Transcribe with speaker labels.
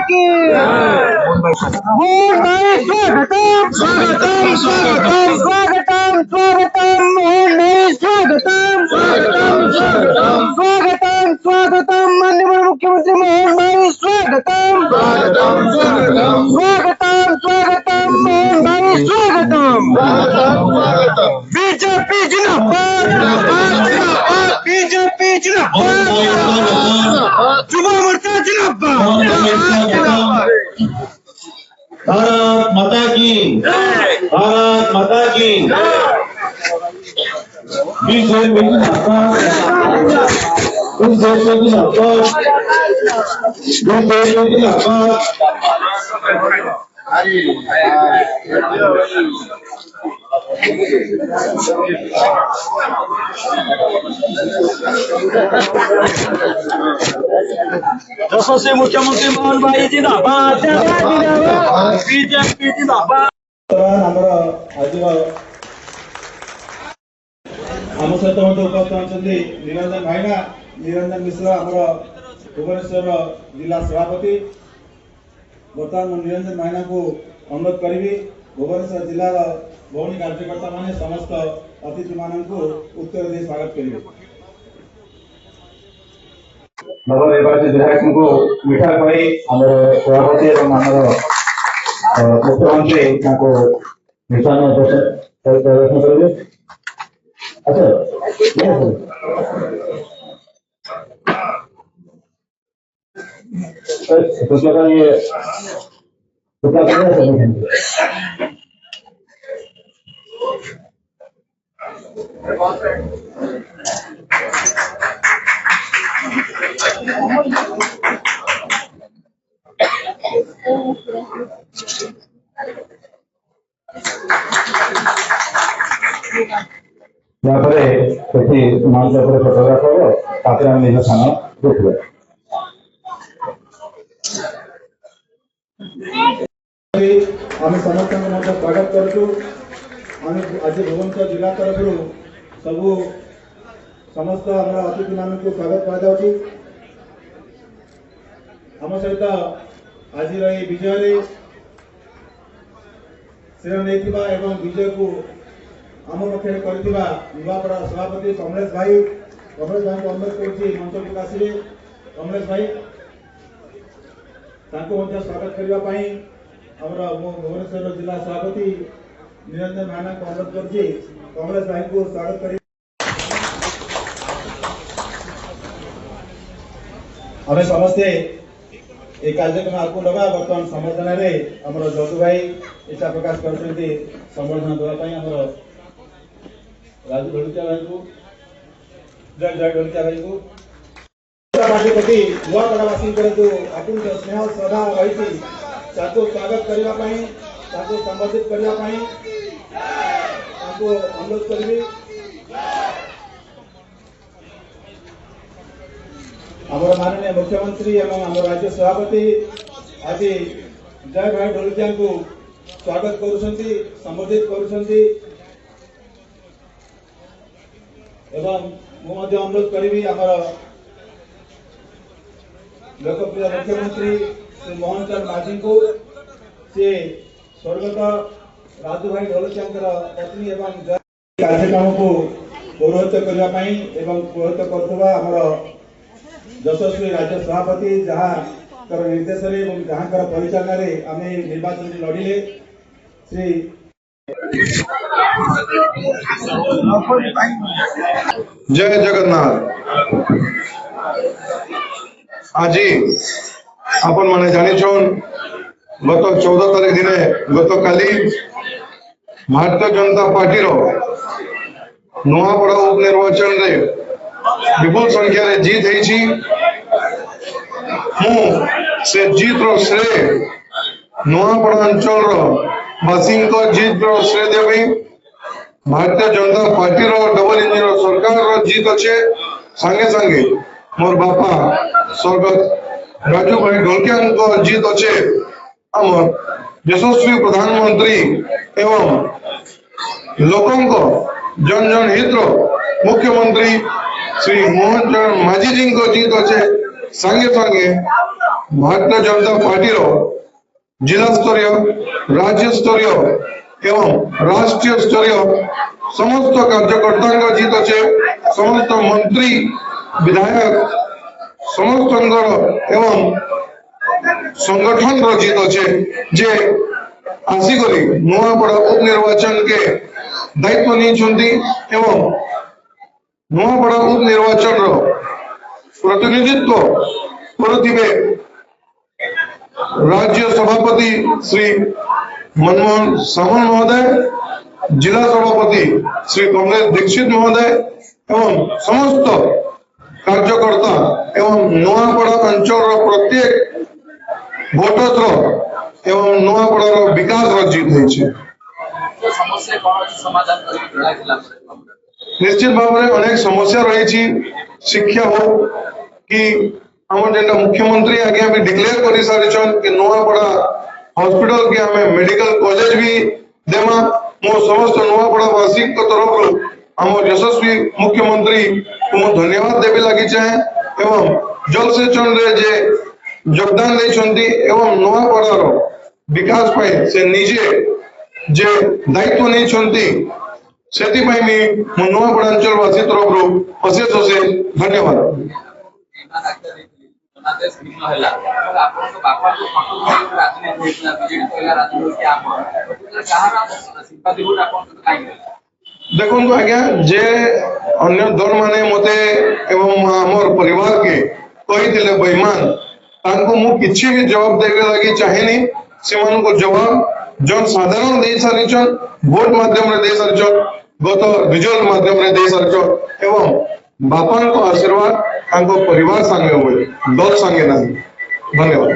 Speaker 1: की मोहन भाई स्वागतम स्वागतम स्वागतम स्वागतम स्वागतम मोहन भाई स्वागतम स्वागतम स्वागतम स्वागतम स्वागतम माननीय मुख्यमंत्री मोहन भाई स्वागतम स्वागतम स्वागतम स्वागतम स्वागतम मोहन भाई स्वागतम स्वागतम बीजेपी जिंदाबाद जिंदाबाद बीजेपी जिंदाबाद युवा मोर्चा जिंदाबाद
Speaker 2: भारत माता की भारत माता की बीजेपी जिंदाबाद बीजेपी जिंदाबाद बीजेपी जिंदाबाद
Speaker 1: यशस्वी मुख्यमंत्री मोहन भाई जिंदाबाद बीजेपी जिंदाबाद
Speaker 2: आज आम सहित उपस्थित अच्छा निरंजन भाईना निरंजन मिश्र आम भुवनेश्वर जिला सभापति बर्तमान निरंजन भाईना को अनुरोध करी भुवनेश्वर जिलार भौणी कार्यकर्ता मान समस्त अतिथि मान उत्तर दे स्वागत करेंगे। नवनिर्वाचित विधायक को मिठा खुआई आम सभापति और मुख्यमंत्री मिठान प्रदर्शन करेंगे। अच्छा ये यहाँ पर मंच फोटोग्राफ हम ताकि हम निज स्थान देखा आम समस्त स्वागत करूँ। आज भुवनेश्वर जिला तरफ सबू समस्त अतिथि मान को स्वागत आम सहित आज विजय श्रेय नहीं विजय को आम पक्ष नुआपड़ा सभापति कमलेश भाई को अनुरोध कर मंच को आसवे कमलेश भाई स्वागत करने भुवनेश्वर जिला सभापति निरंजन भाईना को अनुरोध कर कमलेश भाई को स्वागत कर आम समस्ते ये कार्यक्रम आपको लगा बर्तमान संबर्धना आम जदू भाई इच्छा प्रकाश कर संबर्धना देवाई राजू ढोलकिया भाई को जय जय ढोलकिया भाई को पार्टी प्रति नुआपड़ावासी जो अकुंठ स्नेह श्रद्धा रही स्वागत करने संबोधित करने अनुरोध करी आमर माननीय मुख्यमंत्री एवं आम राज्य सभापति आज जय भाई ढोलकिया को स्वागत करुछंती संबोधित करुछंती एवं मुझे अनुरोध करी आमर लोकप्रिय मुख्यमंत्री श्री मोहन चरण माझी को से स्वर्गत राजू भाई ढोलकिया पत्नी एवं कार्यक्रम को पौरोहित्य करने पौरोहित्य करुवा आमर यशस्वी राज्य सभापति जहाँ निर्देश जहाँ परिचालन आम निर्वाचन लड़िले श्री
Speaker 3: जय जगन्नाथ। आज आपण मैंने जानी गत 14 तारीख दिने गत काली भारतीय जनता पार्टी नुआपड़ा उपनिर्वाचन रे विपुल संख्या रे जीत है। से जीत रो श्रेय नुआपड़ा अंचल वासी जीत रो श्रेय देवी Bharatiya Janata party double engine सरकार जीत अच्छे संगे संगे मोर बापा स्वर्गत राजू भाई ढोलकिया जीत अच्छे आम यशस्वी प्रधानमंत्री एवं लोकों जन जन हित मुख्यमंत्री श्री मोहन चरण माझी जी को जीत अच्छे सांगे सांगे भारतीय जनता पार्टी जिला स्तरीय राज्य स्तरीय एवं राष्ट्रीय स्तरीय समस्त कार्यकर्ता जीत अच्छे समस्त मंत्री विधायक समस्त एवं संगठन जीत अच्छे जे आसिक नुआपड़ा उपनिर्वाचन के दायित्व नहीं एवं नुआपड़ा उपनिर्वाचन प्रतिनिधित्व करुथिबे राज्य सभापति श्री मनमोहन सामंत महोदय, जिला सभापति श्री कमलेश दीक्षित महोदय एवं समस्त कार्यकर्ता एवं नुआपड़ा अंचल प्रत्येक भोटर एवं नुआपड़ा विकास जीत होइछे। निश्चित भाव में अनेक समस्या रही शिक्षा हो कि आम जेटा मुख्यमंत्री आगे हमें डिक्लेयर कर सारी कि नुआपड़ा हॉस्पिटल के हमें मेडिकल कॉलेज भी देमा मो समस्त नुआपड़ा वासी तरफ आम यशस्वी मुख्यमंत्री को धन्यवाद देवी लगी चाहे एवं जलसेचन रे जे योगदान देछंती एवं नुआपड़ार विकास पाए से निजे जे दायित्व नहीं छंती सेति पाई मी नुआपड़ा अंचल वासी तरफ अशेष अशेष धन्यवाद। देखो आज्ञा जे अन्य दल माने मते एवं हमर परिवार के कही दिले बेईमान तांको मु किछि भी जवाब देबे लागि चाहेनी सेमान को जवाब जन साधारण दे सारिछन वोट माध्यम रे दे सारिछन गत विजुअल माध्यम रे दे सारिछन एवं बापन को आशीर्वाद तांको परिवार संगे होय दल संगे नहीं। धन्यवाद।